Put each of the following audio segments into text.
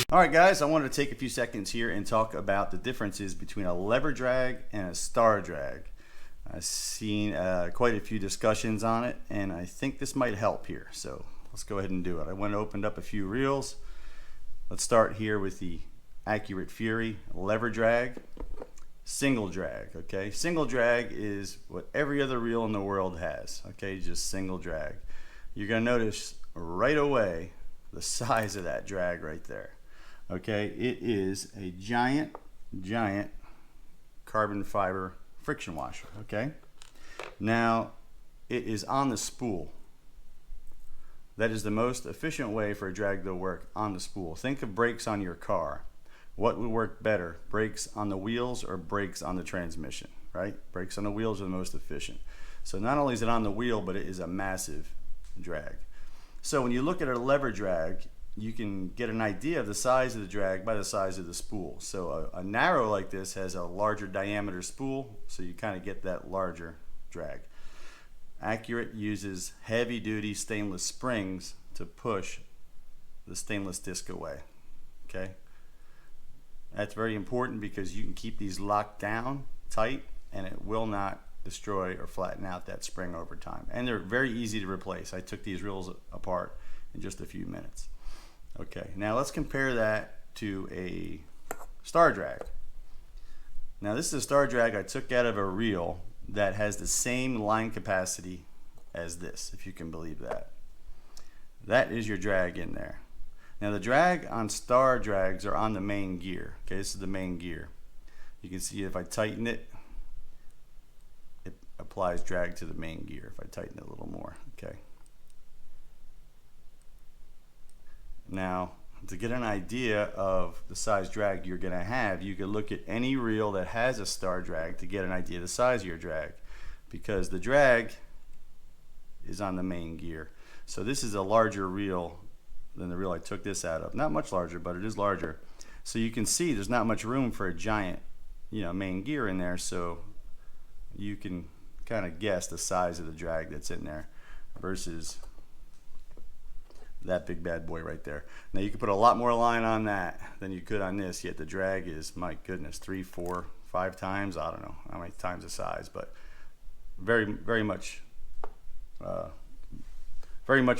Alright guys, I wanted to take a few seconds here and talk about the differences between a lever drag and a star drag. I've seen quite a few discussions on it, and I think this might help here. So let's go ahead and do it. I went and opened up a few reels. Let's start here with the Accurate Fury lever drag. Single drag, okay? Single drag is what every other reel in the world has, okay? Just single drag. You're gonna notice right away the size of that drag right there. Okay, it is a giant carbon fiber friction washer. Okay, now it is on the spool. That is the most efficient way for a drag to work, on the spool. Think of brakes on your car. What would work better, brakes on the wheels or brakes on the transmission, right? Brakes on the wheels are the most efficient. So not only is it on the wheel, but it is a massive drag. So when you look at a lever drag, you can get an idea of the size of the drag by the size of the spool. So a narrow like this has a larger diameter spool, so you kind of get that larger drag. Accurate uses heavy duty stainless springs to push the stainless disc away. Okay, that's very important because you can keep these locked down tight and it will not destroy or flatten out that spring over time. And they're very easy to replace. I took these reels apart in just a few minutes. Okay, now let's compare that to a star drag. Now this is a star drag I took out of a reel that has the same line capacity as this, if you can believe that. That is your drag in there. Now the drag on star drags are on the main gear. Okay, this is the main gear. You can see if I tighten it, it applies drag to the main gear. If I tighten it a little more, okay. Now, to get an idea of the size drag you're going to have, you can look at any reel that has a star drag to get an idea of the size of your drag, because the drag is on the main gear. So this is a larger reel than the reel I took this out of. Not much larger, but it is larger. So you can see there's not much room for a giant, main gear in there, so you can kind of guess the size of the drag that's in there versus that big bad boy right there. Now you could put a lot more line on that than you could on this, yet the drag is, my goodness, 3, 4, 5 times, I don't know how many times the size, but very much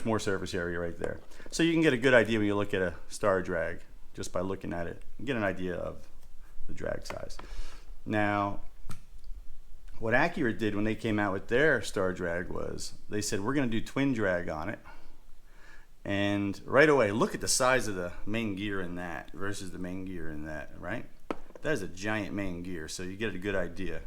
more surface area right there. So you can get a good idea when you look at a star drag just by looking at it and get an idea of the drag size. Now what Acura did when they came out with their star drag was they said, we're going to do twin drag on it. And right away, look at the size of the main gear in that versus the main gear in that, right? That is a giant main gear, so you get a good idea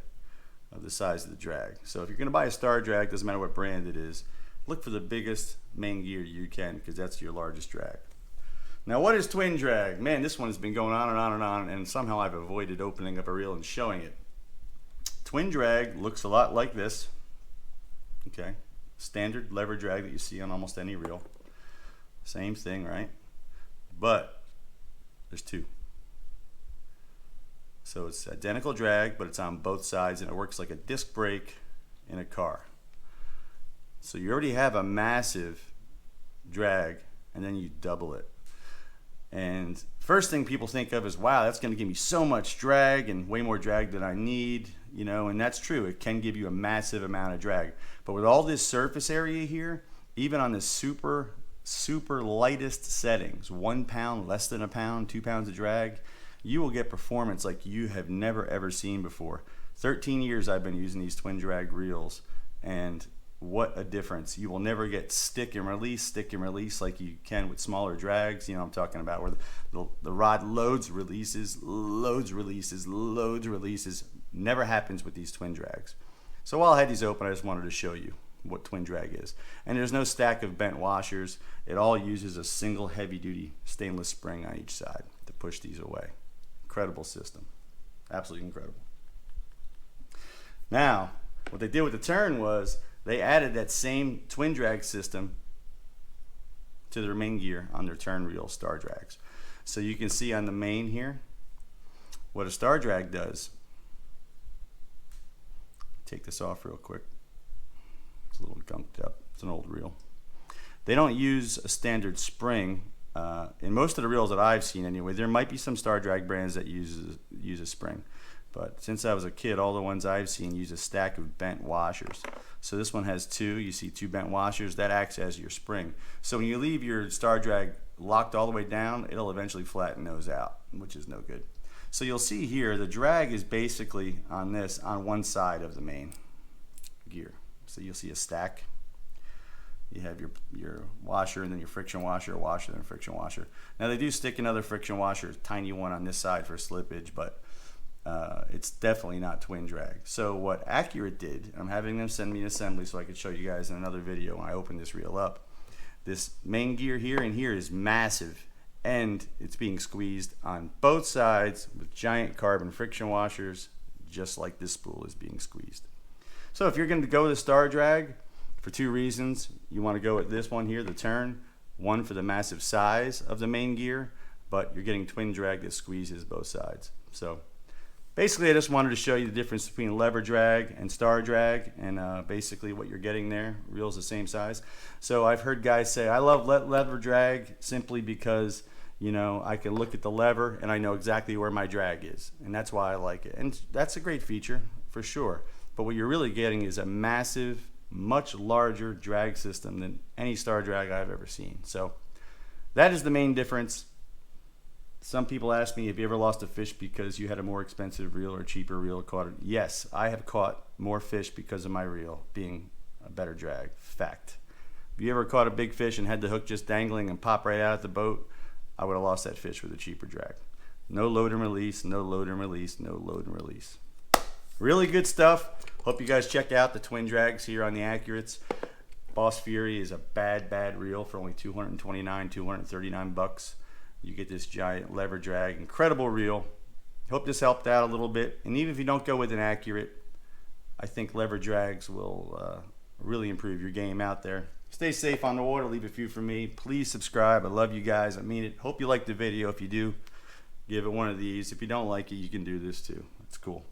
of the size of the drag. So if you're going to buy a star drag, doesn't matter what brand it is, look for the biggest main gear you can, because that's your largest drag. Now what is twin drag? Man, this one has been going on and on and on, and somehow I've avoided opening up a reel and showing it. Twin drag looks a lot like this. Okay, standard lever drag that you see on almost any reel. Same thing, right? But there's two. So it's identical drag, but it's on both sides, and it works like a disc brake in a car. So you already have a massive drag, and then you double it. And first thing people think of is, wow, that's going to give me so much drag and way more drag than I need, and that's true. It can give you a massive amount of drag. But with all this surface area here, even on the super lightest settings, 1 pound, less than a pound, 2 pounds of drag, you will get performance like you have never ever seen before. 13 years I've been using these twin drag reels, and what a difference. You will never get stick and release like you can with smaller drags. I'm talking about where the rod loads, releases. Never happens with these twin drags. So while I had these open, I just wanted to show you what twin drag is. And there's no stack of bent washers. It all uses a single heavy duty stainless spring on each side to push these away. Incredible system. Absolutely incredible. Now, what they did with the turn was they added that same twin drag system to their main gear on their turn reel star drags. So you can see on the main here what a star drag does. Take this off real quick. It's a little gunked up. It's an old reel. They don't use a standard spring in most of the reels that I've seen anyway, there might be some star drag brands that use a spring. But since I was a kid, all the ones I've seen use a stack of bent washers. So this one has two. You see two bent washers. That acts as your spring. So when you leave your star drag locked all the way down, it'll eventually flatten those out, which is no good. So you'll see here, the drag is basically on this, on one side of the main gear. So you'll see a stack. You have your washer and then your friction washer, washer and friction washer. Now they do stick another friction washer, a tiny one on this side for slippage, but it's definitely not twin drag. So what Acura did, I'm having them send me an assembly so I could show you guys in another video when I open this reel up. This main gear here and here is massive, and it's being squeezed on both sides with giant carbon friction washers, just like this spool is being squeezed. So if you're going to go with a star drag, for two reasons, you want to go with this one here, the turn, one for the massive size of the main gear, but you're getting twin drag that squeezes both sides. So basically I just wanted to show you the difference between lever drag and star drag, and basically what you're getting there. Reel's the same size. So I've heard guys say, I love lever drag simply because, you know, I can look at the lever and I know exactly where my drag is, and that's why I like it. And that's a great feature for sure, but what you're really getting is a massive, much larger drag system than any star drag I've ever seen. So that is the main difference. Some people ask me, have you ever lost a fish because you had a more expensive reel or cheaper reel caught it? Yes, I have caught more fish because of my reel being a better drag. Fact. If you ever caught a big fish and had the hook just dangling and pop right out of the boat, I would have lost that fish with a cheaper drag. No load and release, no load and release, no load and release. Really good stuff. Hope you guys check out the twin drags here on the Accurates. Boss Fury is a bad reel for only $229 bucks. You get this giant lever drag, incredible reel. Hope this helped out a little bit. And even if you don't go with an Accurate, I think lever drags will really improve your game out there. Stay safe on the water. Leave a few for me. Please subscribe. I love you guys. I mean it. Hope you like the video. If you do, give it one of these. If you don't like it, you can do this too. It's cool.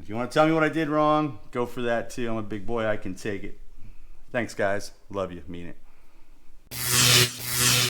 If you want to tell me what I did wrong, go for that too. I'm a big boy. I can take it. Thanks, guys. Love you. Mean it.